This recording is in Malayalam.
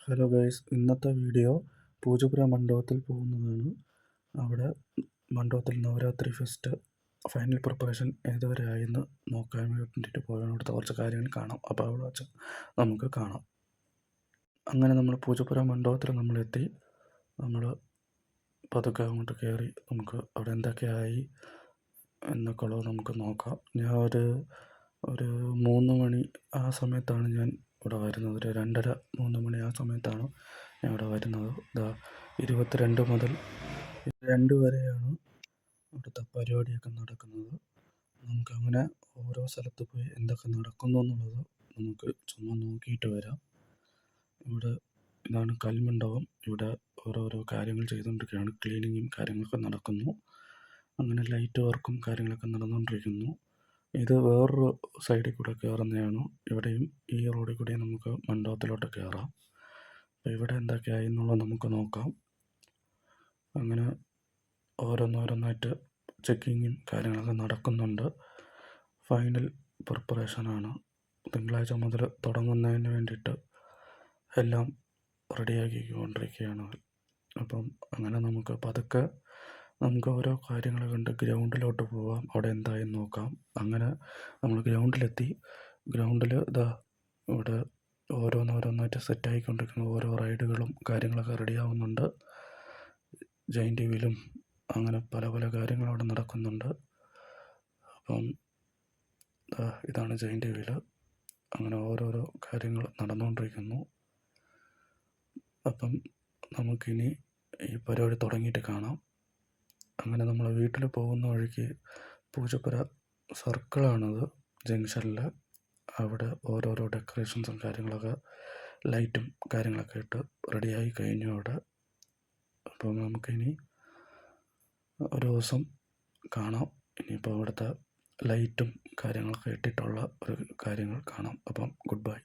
ഹലോ ഗൈസ്, ഇന്നത്തെ വീഡിയോ പൂജപ്പുര മണ്ഡപത്തിൽ പോകുന്നതാണ്. അവിടെ മണ്ഡപത്തിൽ നവരാത്രി ഫെസ്റ്റ് ഫൈനൽ പ്രിപ്പറേഷൻ ഏതുവരെ ആയെന്ന് നോക്കാൻ വേണ്ടിയിട്ട് പോകാൻ അവിടുത്തെ കുറച്ച് കാര്യങ്ങൾ കാണാം. അപ്പോൾ അവിടെ വെച്ച് നമുക്ക് കാണാം. അങ്ങനെ നമ്മൾ പൂജപ്പുര മണ്ഡപത്തിൽ നമ്മളെത്തി. നമ്മൾ പതുക്കെ അങ്ങോട്ട് കയറി നമുക്ക് അവിടെ എന്തൊക്കെയായി എന്നൊക്കെ ഉള്ളത് നമുക്ക് നോക്കാം. ഞാൻ ഒരു 3 മണി ആ സമയത്താണ് ഞാൻ ഇവിടെ വരുന്നത്. ഒരു 2:30-3 മണി ആ സമയത്താണ് ഞാൻ ഇവിടെ വരുന്നത്. 22 മുതൽ 2 വരെയാണ് ഇവിടുത്തെ പരിപാടിയൊക്കെ നടക്കുന്നത്. നമുക്കങ്ങനെ ഓരോ സ്ഥലത്ത് പോയി എന്തൊക്കെ നടക്കുന്നു എന്നുള്ളത് നമുക്ക് ചുമ്മാ നോക്കിയിട്ട് വരാം. ഇതാണ് കൽമണ്ഡപം. ഇവിടെ ഓരോരോ കാര്യങ്ങൾ ചെയ്തുകൊണ്ടിരിക്കുകയാണ്. ക്ലീനിങ്ങും കാര്യങ്ങളൊക്കെ നടക്കുന്നു. അങ്ങനെ ലൈറ്റ് വർക്കും കാര്യങ്ങളൊക്കെ നടന്നുകൊണ്ടിരിക്കുന്നു. ഇത് വേറൊരു സൈഡിൽ കൂടെ കയറുന്നതാണ്. ഇവിടെയും ഈ റോഡിൽ കൂടെ നമുക്ക് മണ്ഡപത്തിലോട്ട് കയറാം. അപ്പോൾ ഇവിടെ എന്തൊക്കെയായി എന്നുള്ളത് നമുക്ക് നോക്കാം. അങ്ങനെ ഓരോന്നോരോന്നായിട്ട് ചെക്കിങ്ങും കാര്യങ്ങളൊക്കെ നടക്കുന്നുണ്ട്. ഫൈനൽ പ്രിപ്പറേഷനാണ്. തിങ്കളാഴ്ച മുതൽ തുടങ്ങുന്നതിന് വേണ്ടിയിട്ട് എല്ലാം റെഡിയാക്കിക്കൊണ്ടിരിക്കുകയാണ്. അപ്പം അങ്ങനെ നമുക്ക് പതുക്കെ ഓരോ കാര്യങ്ങൾ കണ്ട് ഗ്രൗണ്ടിലോട്ട് പോവാം. അവിടെ എന്തായെന്ന് നോക്കാം. അങ്ങനെ നമ്മൾ ഗ്രൗണ്ടിലെത്തി. ഗ്രൗണ്ടിൽ ഇവിടെ ഓരോന്നോരോന്നായിട്ട് സെറ്റായിക്കൊണ്ടിരിക്കുന്ന ഓരോ റൈഡുകളും കാര്യങ്ങളൊക്കെ റെഡിയാവുന്നുണ്ട്. ജൈൻറ്റ് വീലും അങ്ങനെ പല പല കാര്യങ്ങളും അവിടെ നടക്കുന്നുണ്ട്. അപ്പം ഇതാണ് ജൈൻറ്റ് വീല്. അങ്ങനെ ഓരോരോ കാര്യങ്ങൾ നടന്നുകൊണ്ടിരിക്കുന്നു. അപ്പം നമുക്കിനി ഈ പരിപാടി തുടങ്ങിയിട്ട് കാണാം. അങ്ങനെ നമ്മൾ വീട്ടിൽ പോകുന്ന വഴിക്ക് പൂജപ്പുര സർക്കിളാണത്, ജംഗ്ഷനിൽ. അവിടെ ഓരോരോ ഡെക്കറേഷൻസും കാര്യങ്ങളൊക്കെ ലൈറ്റും കാര്യങ്ങളൊക്കെ ഇട്ട് റെഡിയായി കഴിഞ്ഞു അവിടെ. അപ്പം നമുക്കിനി ഒരു ദിവസം കാണാം. ഇനിയിപ്പോൾ അവിടുത്തെ ലൈറ്റും കാര്യങ്ങളൊക്കെ ഇട്ടിട്ടുള്ള ഒരു കാര്യങ്ങൾ കാണാം. അപ്പം ഗുഡ് ബൈ.